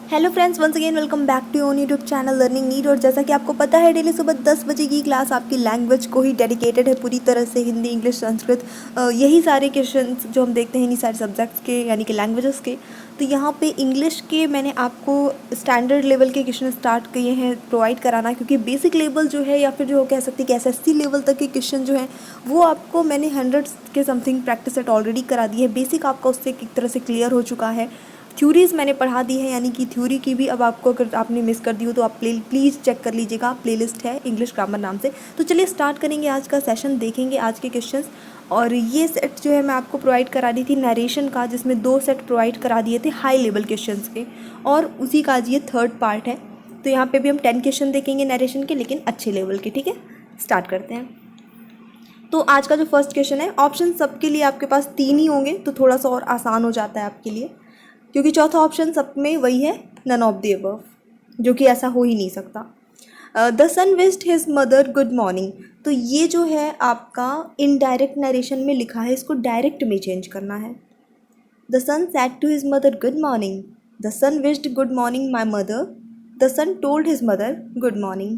Hello friends, once again welcome back to your YouTube channel learning need. और जैसा कि आपको पता है, डेली सुबह 10 बजे की क्लास आपकी लैंग्वेज को ही डेडिकेटेड है पूरी तरह से। हिंदी, इंग्लिश, संस्कृत, यही सारे क्वेश्चंस जो हम देखते हैं इन्हीं सारे सब्जेक्ट्स के, यानी कि लैंग्वेजेस के। तो यहाँ पे इंग्लिश के मैंने आपको स्टैंडर्ड लेवल के क्वेश्चन स्टार्ट किए हैं प्रोवाइड कराना, क्योंकि बेसिक लेवल जो है या फिर जो कह सकते हैं कि एसएससी लेवल तक के क्वेश्चन जो हैं वो आपको मैंने 100 के समथिंग प्रैक्टिस सेट ऑलरेडी करा दी है। बेसिक आपका उससे एक तरह से क्लियर हो चुका है। थ्योरीज़ मैंने पढ़ा दी है, यानी कि थ्योरी की भी अब आपको अगर आपने मिस कर दी हो तो आप प्लीज़ चेक कर लीजिएगा। प्लेलिस्ट है इंग्लिश ग्रामर नाम से। तो चलिए स्टार्ट करेंगे आज का सेशन, देखेंगे आज के क्वेश्चंस। और ये सेट जो है मैं आपको प्रोवाइड करा दी थी नरेशन का, जिसमें 2 सेट प्रोवाइड करा दिए थे हाई लेवल क्वेश्चंस के, और उसी का आज ये थर्ड पार्ट है। तो यहाँ पे भी हम 10 क्वेश्चन देखेंगे नरेशन के, लेकिन अच्छे लेवल के। ठीक है, स्टार्ट करते हैं। तो आज का जो फर्स्ट क्वेश्चन है, ऑप्शन सबके लिए आपके पास 3 ही होंगे तो थोड़ा सा और आसान हो जाता है आपके लिए, क्योंकि चौथा ऑप्शन सब में वही है, नन ऑफ द अबव, जो कि ऐसा हो ही नहीं सकता। The son wished his mother good morning. तो ये जो है आपका इनडायरेक्ट नरेशन में लिखा है, इसको डायरेक्ट में चेंज करना है। The son said to his mother good morning. The son wished good morning my mother. The son told his mother good morning.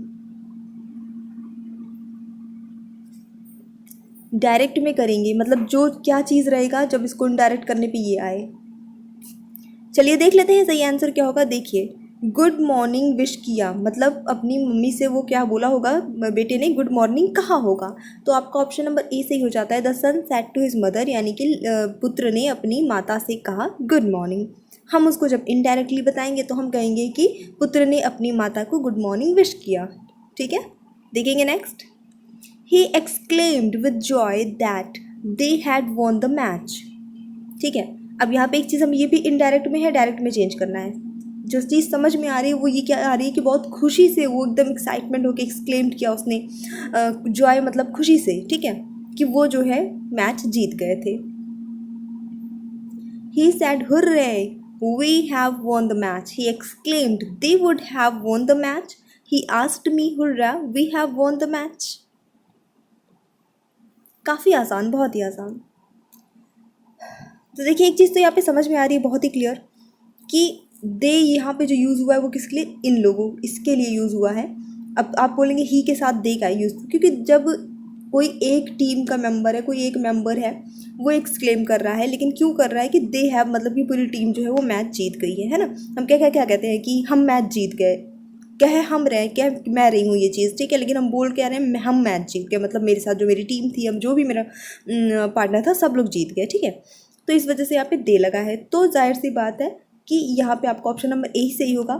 Direct में करेंगे, मतलब जो क्या चीज़ रहेगा जब इसको इनडायरेक्ट करने पे ये आए। चलिए देख लेते हैं सही आंसर क्या होगा। देखिए, गुड मॉर्निंग विश किया, मतलब अपनी मम्मी से वो क्या बोला होगा, बेटे ने गुड मॉर्निंग कहा होगा। तो आपका ऑप्शन नंबर ए सही हो जाता है। The son said to his mother, यानी कि पुत्र ने अपनी माता से कहा गुड मॉर्निंग। हम उसको जब इनडायरेक्टली बताएंगे तो हम कहेंगे कि पुत्र ने अपनी माता को गुड मॉर्निंग विश किया। ठीक है, देखेंगे next. He exclaimed with Joy that they had von the match. ठीक है, अब यहाँ पे एक चीज़ हम, ये भी इनडायरेक्ट में है, डायरेक्ट में चेंज करना है। जो चीज़ समझ में आ रही है वो ये क्या आ रही है कि बहुत खुशी से वो एकदम एक्साइटमेंट होकर एक्सक्लेम्ड किया उसने। जॉय मतलब खुशी से, ठीक है, कि वो जो है मैच जीत गए थे। He said hurray we have won the match. He exclaimed they would have won the match. He asked me hurray we have won the match. काफ़ी आसान, बहुत ही आसान। तो देखिए, एक चीज़ तो यहाँ पे समझ में आ रही है बहुत ही क्लियर, कि दे यहाँ पे जो यूज़ हुआ है वो किसके लिए, इन लोगों, इसके लिए यूज़ हुआ है। अब आप बोलेंगे ही के साथ दे का यूज़, क्योंकि जब कोई एक टीम का मेंबर है, कोई एक मेंबर है, वो एक्सक्लेम कर रहा है, लेकिन क्यों कर रहा है कि दे हैव, मतलब कि पूरी टीम जो है वो मैच जीत गई है ना। हम क्या क्या क्या कहते हैं कि हम मैच जीत गए, क्या है, हम रहे, क्या मैं रही हूँ ये चीज़, ठीक है, लेकिन हम बोल के आ रहे हैं हम मैच जीत गए, मतलब मेरे साथ जो मेरी टीम थी, हम जो भी मेरा पार्टनर था, सब लोग जीत गए। ठीक है, तो इस वजह से यहाँ पे दे लगा है, तो जाहिर सी बात है कि यहाँ पे आपका ऑप्शन नंबर ए सही होगा।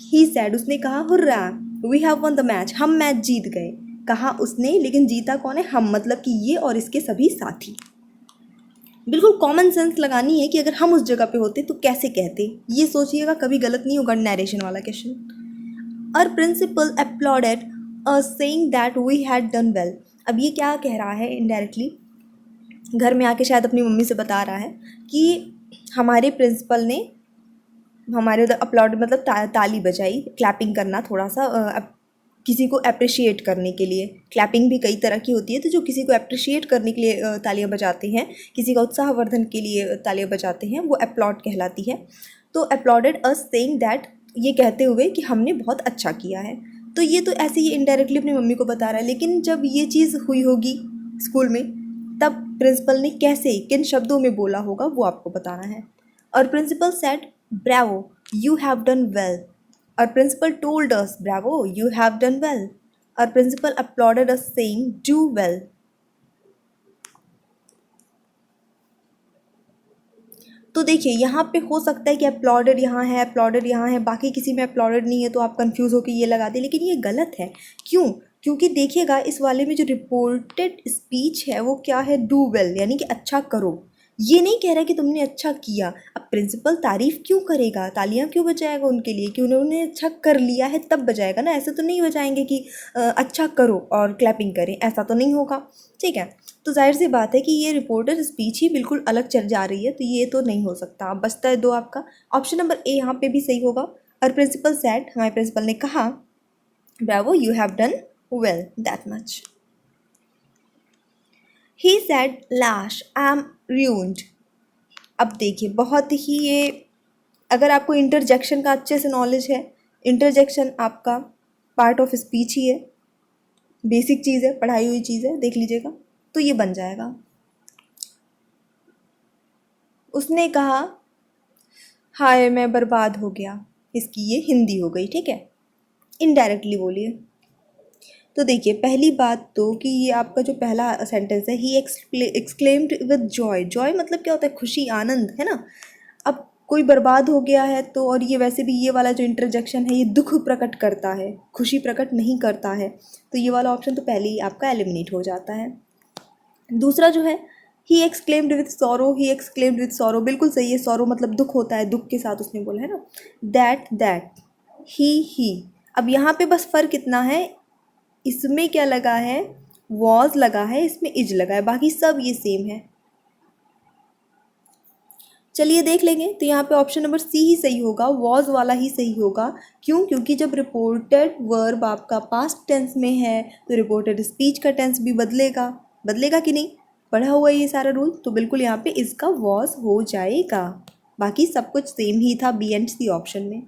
ही सैड, उसने कहा hurrah we have won the match, हम मैच जीत गए। कहा उसने, लेकिन जीता कौन है, हम, मतलब कि ये और इसके सभी साथी। बिल्कुल कॉमन सेंस लगानी है कि अगर हम उस जगह पे होते तो कैसे कहते, ये सोचिएगा, कभी गलत नहीं होगा नरेशन वाला क्वेश्चन। और principal applauded saying that we had done well. अब ये क्या कह रहा है इनडायरेक्टली, घर में आके शायद अपनी मम्मी से बता रहा है कि हमारे प्रिंसिपल ने हमारे उधर अपलॉड, मतलब ताली बजाई, क्लैपिंग करना, थोड़ा सा किसी को अप्रिशिएट करने के लिए। क्लैपिंग भी कई तरह की होती है, तो जो किसी को अप्रिशिएट करने के लिए तालियां बजाते हैं, किसी का उत्साहवर्धन के लिए तालियां बजाते हैं, वो अपलॉड कहलाती है। तो अपलॉडेड अस सेइंग दैट, ये कहते हुए कि हमने बहुत अच्छा किया है। तो ये तो ऐसे ही इनडायरेक्टली अपनी मम्मी को बता रहा है, लेकिन जब ये चीज़ हुई होगी स्कूल में, तब प्रिंसिपल ने कैसे, किन शब्दों में बोला होगा, वो आपको बताना है। और principal said bravo you have done well. और principal told us bravo you have done well. और principal applauded us saying do well. तो देखिए, यहाँ पे हो सकता है कि अपलॉडेड यहाँ है, अपलॉडेड यहाँ है, बाकी किसी में अपलॉडेड नहीं है, तो आप कंफ्यूज होकर ये लगा दें, लेकिन ये गलत है। क्यों? क्योंकि देखिएगा, इस वाले में जो रिपोर्टेड स्पीच है वो क्या है, डू वेल, यानी कि अच्छा करो। ये नहीं कह रहा कि तुमने अच्छा किया। अब प्रिंसिपल तारीफ क्यों करेगा, तालियां क्यों बजाएगा उनके लिए, कि उन्होंने अच्छा कर लिया है तब बजाएगा ना। ऐसे तो नहीं बजाएंगे कि अच्छा करो और क्लैपिंग करें, ऐसा तो नहीं होगा। ठीक है, तो जाहिर सी बात है कि ये रिपोर्टर स्पीच ही बिल्कुल अलग चल जा रही है, तो ये तो नहीं हो सकता। अब बचता है 2 आपका, ऑप्शन नंबर ए यहाँ पे भी सही होगा। और प्रिंसिपल सेड, हमारे प्रिंसिपल ने कहा Bravo you have done well, that much. He said lash I am ruined। अब देखिए, बहुत ही ये अगर आपको इंटरजेक्शन का अच्छे से नॉलेज है, इंटरजेक्शन आपका पार्ट ऑफ स्पीच ही है, बेसिक चीज़ है, पढ़ाई हुई चीज़ है, देख लीजिएगा, तो ये बन जाएगा। उसने कहा हाय मैं बर्बाद हो गया, इसकी ये हिंदी हो गई, ठीक है। इनडायरेक्टली बोलिए। तो देखिए पहली बात तो कि ये आपका जो पहला सेंटेंस है, he exclaimed with Joy. Joy मतलब क्या होता है, खुशी, आनंद, है ना। अब कोई बर्बाद हो गया है तो, और ये वैसे भी ये वाला जो इंटरजेक्शन है ये दुख प्रकट करता है, खुशी प्रकट नहीं करता है, तो ये वाला ऑप्शन तो पहले ही आपका एलिमिनेट हो जाता है। दूसरा जो है, ही exclaimed with sorrow, he exclaimed with sorrow, बिल्कुल सही है। सॉरो मतलब दुख होता है, दुख के साथ उसने बोला है ना। That he. अब यहाँ पे बस फ़र्क इतना है, इसमें क्या लगा है, वॉज लगा है, इसमें इज लगा है, बाकी सब ये सेम है। चलिए देख लेंगे, तो यहाँ पे ऑप्शन नंबर सी ही सही होगा, वॉज वाला ही सही होगा। क्यों? क्योंकि जब रिपोर्टेड वर्ब आपका पास्ट टेंस में है तो रिपोर्टेड स्पीच का टेंस भी बदलेगा। बदलेगा कि नहीं? पढ़ा हुआ है ये सारा रूल, तो बिल्कुल यहाँ पे इसका वॉज हो जाएगा। बाकी सब कुछ सेम ही था बी एंड सी ऑप्शन में।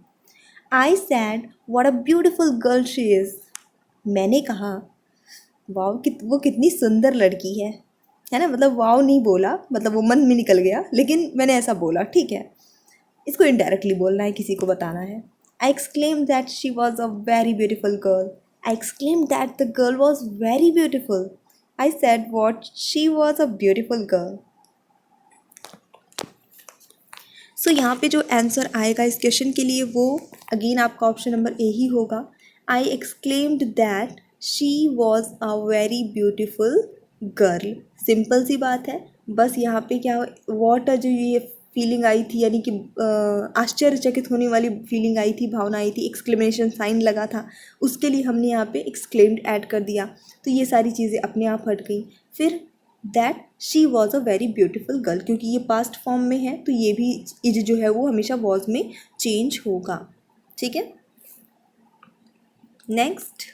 आई sad what a beautiful girl she is. मैंने कहा वाओ वो कितनी सुंदर लड़की है ना। मतलब वाओ नहीं बोला, मतलब वो मन में निकल गया, लेकिन मैंने ऐसा बोला, ठीक है। इसको इनडायरेक्टली बोलना है, किसी को बताना है। I exclaim that she was a very beautiful girl. I exclaim that the girl was very beautiful. I said what she was a beautiful girl. So यहाँ पे जो आंसर आएगा इस क्वेश्चन के लिए वो अगेन आपका ऑप्शन नंबर ए ही होगा। I exclaimed that she was a very beautiful girl. Simple सी बात है, बस यहाँ पे क्या वॉट जो ये फीलिंग आई थी, यानी कि आश्चर्यचकित होने वाली फीलिंग आई थी, भावना आई थी, एक्सक्लेमेशन साइन लगा था, उसके लिए हमने यहाँ पे एक्सक्लेम्ड ऐड कर दिया, तो ये सारी चीज़ें अपने आप हट गई। फिर that she was a very beautiful girl, क्योंकि ये पास्ट फॉर्म में है तो ये भी इज जो है वो हमेशा वॉज में चेंज होगा, ठीक है। Next,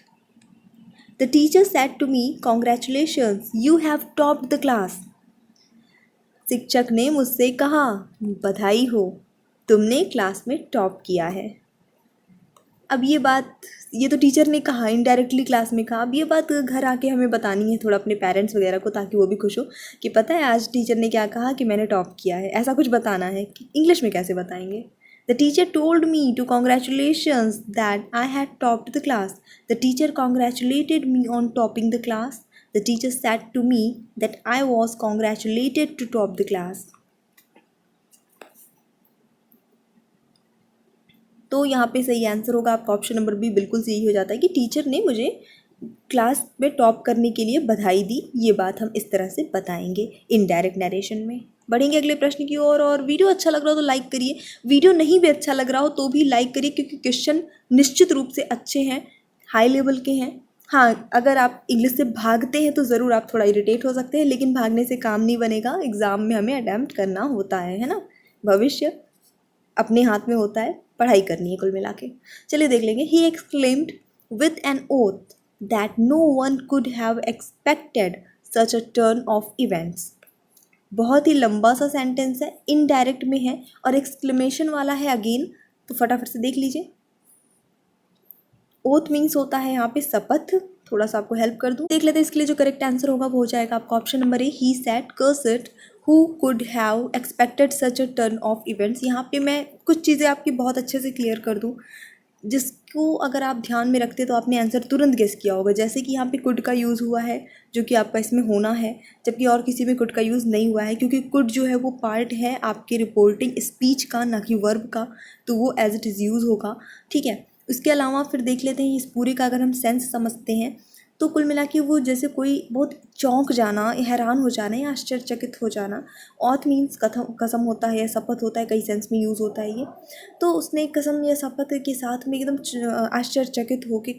the teacher said to me congratulations you have topped the class. शिक्षक ने मुझसे कहा बधाई हो, तुमने क्लास में टॉप किया है। अब ये बात, ये तो टीचर ने कहा, इनडायरेक्टली क्लास में कहा। अब ये बात घर आके हमें बतानी है थोड़ा अपने पेरेंट्स वगैरह को, ताकि वो भी खुश हो कि पता है आज टीचर ने क्या कहा कि मैंने टॉप किया है, ऐसा कुछ बताना है। कि इंग्लिश में कैसे बताएंगे? The teacher told me to congratulations that I had topped the class. The teacher congratulated me on topping the class. The teacher said to me that I was congratulated to top the class. तो यहाँ पे सही answer होगा आपका option number B, बिल्कुल सही हो जाता है कि टीचर ने मुझे क्लास में टॉप करने के लिए बधाई दी। ये बात हम इस तरह से बताएंगे इनडायरेक्ट नरेशन में। बढ़ेंगे अगले प्रश्न की ओर। और वीडियो अच्छा लग रहा हो तो लाइक करिए, वीडियो नहीं भी अच्छा लग रहा हो तो भी लाइक करिए, क्योंकि क्वेश्चन निश्चित रूप से अच्छे हैं, हाई लेवल के हैं। हाँ, अगर आप इंग्लिश से भागते हैं तो ज़रूर आप थोड़ा इरिटेट हो सकते हैं, लेकिन भागने से काम नहीं बनेगा, एग्ज़ाम में हमें अटैम्प्ट करना होता है ना। भविष्य अपने हाथ में होता है, पढ़ाई करनी है कुल मिला के। चलिए देख लेंगे। He exclaimed with an oath that no one could have expected such a turn of events. बहुत ही लंबा सा सेंटेंस है, इनडायरेक्ट में है और एक्सक्लेमेशन वाला है अगेन, तो फटाफट से देख लीजिए। ओथ मीन्स होता है यहाँ पे शपथ। थोड़ा सा आपको हेल्प कर दूँ, देख लेते हैं इसके लिए जो करेक्ट आंसर होगा वो हो जाएगा आपका option number A, he said cursed who could have expected such a turn of events. यहाँ पे मैं कुछ चीज़ें आपकी बहुत अच्छे से क्लियर कर दूँ, जिसको अगर आप ध्यान में रखते तो आपने आंसर तुरंत गेस किया होगा। जैसे कि यहाँ पे कुड का यूज़ हुआ है, जो कि आपका इसमें होना है, जबकि और किसी में कुड का यूज़ नहीं हुआ है, क्योंकि कुड जो है वो पार्ट है आपके रिपोर्टिंग स्पीच का, ना कि वर्ब का, तो वो एज इट इज़ यूज़ होगा, ठीक है। उसके अलावा फिर देख लेते हैं इस पूरे का अगर हम सेंस समझते हैं तो कुल मिला के वो जैसे कोई बहुत चौंक जाना, हैरान हो जाना या आश्चर्यचकित हो जाना। ऑथ मीन्स कसम होता है या शपथ होता है, कई सेंस में यूज़ होता है ये। तो उसने कसम या शपथ के साथ में एकदम आश्चर्यचकित हो के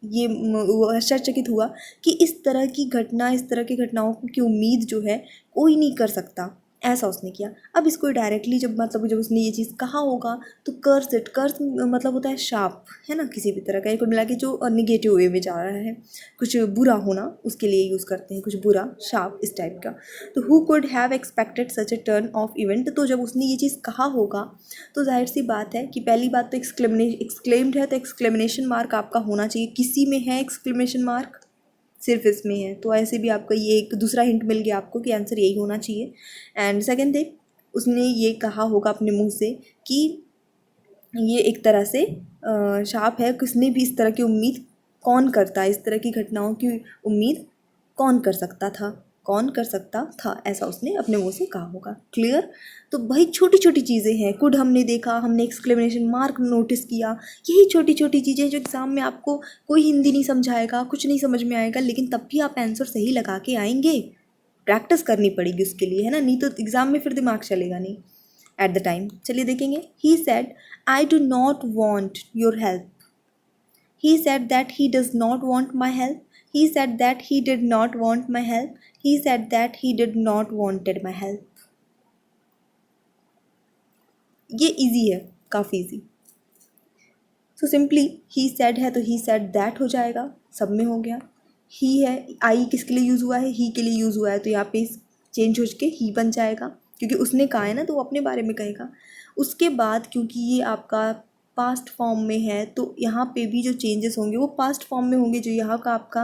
ये वो आश्चर्यचकित हुआ कि इस तरह की घटना, इस तरह की घटनाओं की उम्मीद जो है कोई नहीं कर सकता। ऐसा उसने किया। अब इसको डायरेक्टली जब उसने ये चीज़ कहा होगा तो कर्स इट, कर्स मतलब होता है शाप, है ना, किसी भी तरह का कुल मिला के जो निगेटिव वे में जा रहा है, कुछ बुरा होना, उसके लिए यूज़ करते हैं, कुछ बुरा, शाप, इस टाइप का। तो who could have expected such A turn off event, तो जब उसने ये चीज़ कहा होगा तो जाहिर सी बात है कि पहली बात तो एक्सक्लेम्ड है तो एक्सक्लेमेशन मार्क आपका होना चाहिए। किसी में है एक्सक्लेमेशन मार्क? सिर्फ इसमें है। तो ऐसे भी आपका ये एक दूसरा हिंट मिल गया आपको कि आंसर यही होना चाहिए। एंड सेकेंड थिंग, उसने ये कहा होगा अपने मुंह से कि ये एक तरह से शाप है, किसने भी इस तरह की उम्मीद कौन करता है, इस तरह की घटनाओं की उम्मीद कौन कर सकता था, कौन कर सकता था, ऐसा उसने अपने मुंह से कहा होगा। क्लियर? तो भाई छोटी छोटी चीज़ें हैं, कुड हमने देखा, हमने एक्सक्लेमेशन मार्क नोटिस किया, यही छोटी छोटी चीज़ें जो एग्ज़ाम में आपको कोई हिंदी नहीं समझाएगा, कुछ नहीं समझ में आएगा, लेकिन तब भी आप आंसर सही लगा के आएंगे। प्रैक्टिस करनी पड़ेगी उसके लिए, है ना, नहीं तो एग्ज़ाम में फिर दिमाग चलेगा नहीं एट द टाइम। चलिए देखेंगे। He said I do not want your help. He said that he does not want my help. He said that he did not want my help. He said that he did not wanted my help. ये easy है, काफ़ी easy. So simply he said है तो he said that हो जाएगा, सब में हो गया। ही है, आई किसके लिए यूज़ हुआ है? ही के लिए यूज़ हुआ है, तो यहाँ पे चेंज हो के ही बन जाएगा, क्योंकि उसने कहा है ना, तो वो अपने बारे में कहेगा। उसके बाद क्योंकि ये आपका पास्ट फॉर्म में है तो यहाँ पे भी जो चेंजेस होंगे वो पास्ट फॉर्म में होंगे। जो यहाँ का आपका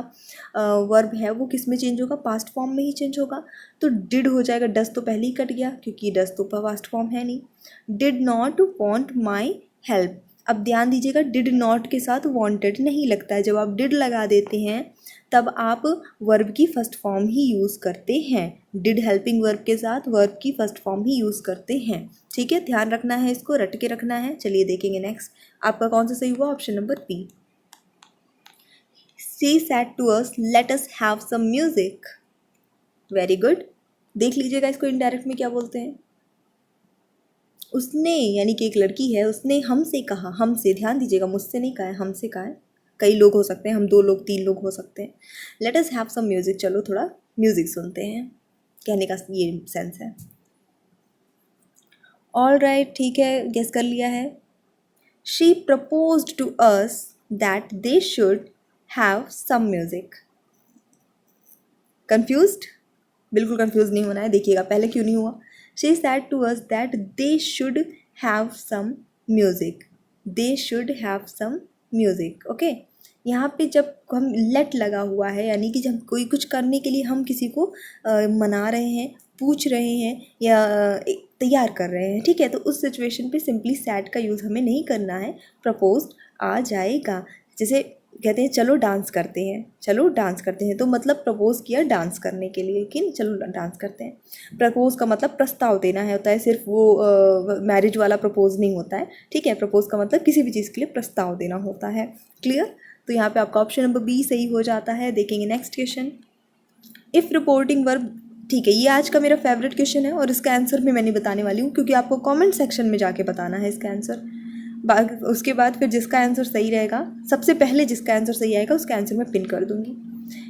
वर्ब है वो किस में चेंज होगा? पास्ट फॉर्म में ही चेंज होगा। तो डिड हो जाएगा, डस तो पहले ही कट गया क्योंकि डस तो पास्ट फॉर्म है नहीं। Did not want my help, अब ध्यान दीजिएगा, डिड नॉट के साथ वांटेड नहीं लगता है। जब आप डिड लगा देते हैं तब आप वर्ब की फर्स्ट फॉर्म ही यूज़ करते हैं। डिड हेल्पिंग वर्ब के साथ वर्ब की फर्स्ट फॉर्म ही यूज़ करते हैं। ठीक है, ध्यान रखना है, इसको रट के रखना है। चलिए देखेंगे नेक्स्ट, आपका कौन सा सही हुआ? Option number B. She said to us let us have some music. Very good. देख लीजिएगा इसको इनडायरेक्ट में क्या बोलते हैं। उसने यानी कि एक लड़की है, उसने हमसे कहा, हमसे, ध्यान दीजिएगा, मुझसे नहीं कहा है, हमसे कहा है। कई लोग हो सकते हैं, हम 2 लोग 3 लोग हो सकते हैं। Let us have some music, चलो थोड़ा म्यूज़िक सुनते हैं, कहने का ये सेंस है। ऑल राइट, ठीक है, गेस कर लिया है। She proposed to us that they should have some music. Confused? बिल्कुल कन्फ्यूज नहीं होना है, देखिएगा पहले क्यों नहीं हुआ। She said to us that they should have some music, they should have some music. Okay, यहाँ पे जब हम लेट लगा हुआ है, यानी कि जब कोई कुछ करने के लिए हम किसी को मना रहे हैं, पूछ रहे हैं या तैयार कर रहे हैं, ठीक है, तो उस सिचुएशन पे सिंपली सैड का यूज़ हमें नहीं करना है, प्रपोज्ड आ जाएगा। जैसे कहते हैं चलो डांस करते हैं, चलो डांस करते हैं, तो मतलब प्रपोज किया डांस करने के लिए कि चलो डांस करते हैं। प्रपोज का मतलब प्रस्ताव देना है होता है, सिर्फ वो मैरिज वाला प्रपोज नहीं होता है, ठीक है। प्रपोज का मतलब किसी भी चीज़ के लिए प्रस्ताव देना होता है। क्लियर? तो यहाँ पे आपका ऑप्शन नंबर बी सही हो जाता है। देखेंगे next question. If reporting verb, ठीक है, ये आज का मेरा फेवरेट क्वेश्चन है और इसका आंसर भी मैंने बताने वाली हूँ, क्योंकि आपको कमेंट सेक्शन में जाके बताना है इसका आंसर। उसके बाद फिर जिसका आंसर सही रहेगा, सबसे पहले जिसका आंसर सही आएगा उसका आंसर मैं पिन कर दूंगी।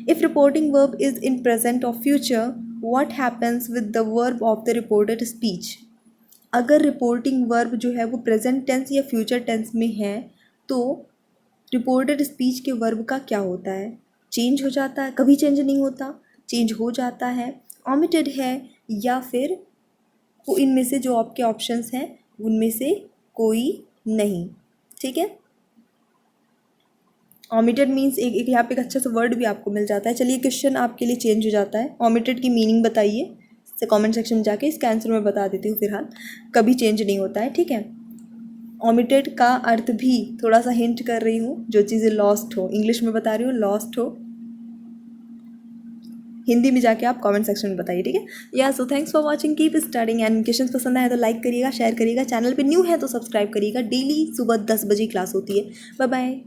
If reporting verb is in present of future, what happens with the verb of the reported speech. अगर रिपोर्टिंग वर्ब जो है वो प्रेजेंट टेंस या फ्यूचर टेंस में है तो रिपोर्टेड स्पीच के वर्ब का क्या होता है? चेंज हो जाता है? कभी चेंज नहीं होता, चेंज हो जाता है, ओमिटेड है, या फिर वो इनमें से जो आपके ऑप्शंस हैं उनमें से कोई नहीं। ठीक है, ओमिटेड मीन्स एक यहाँ पे एक अच्छा सा वर्ड भी आपको मिल जाता है। चलिए क्वेश्चन आपके लिए चेंज हो जाता है, ओमिटेड की मीनिंग बताइए से कमेंट सेक्शन में जाके, इसका आंसर मैं बता देती हूँ फिलहाल। कभी चेंज नहीं होता है, ठीक है। ओमिटेड का अर्थ भी थोड़ा सा हिंट कर रही हूँ, जो चीज़ें लॉस्ट हो, इंग्लिश में बता रही हूँ, लॉस्ट हो, हिंदी में जाके आप कमेंट सेक्शन में बताइए, ठीक है। या so thanks for watching, keep studying and question पसंद आए तो लाइक करिएगा, शेयर करिएगा, चैनल पे न्यू है तो सब्सक्राइब करिएगा। डेली सुबह 10 बजे क्लास होती है। Bye bye.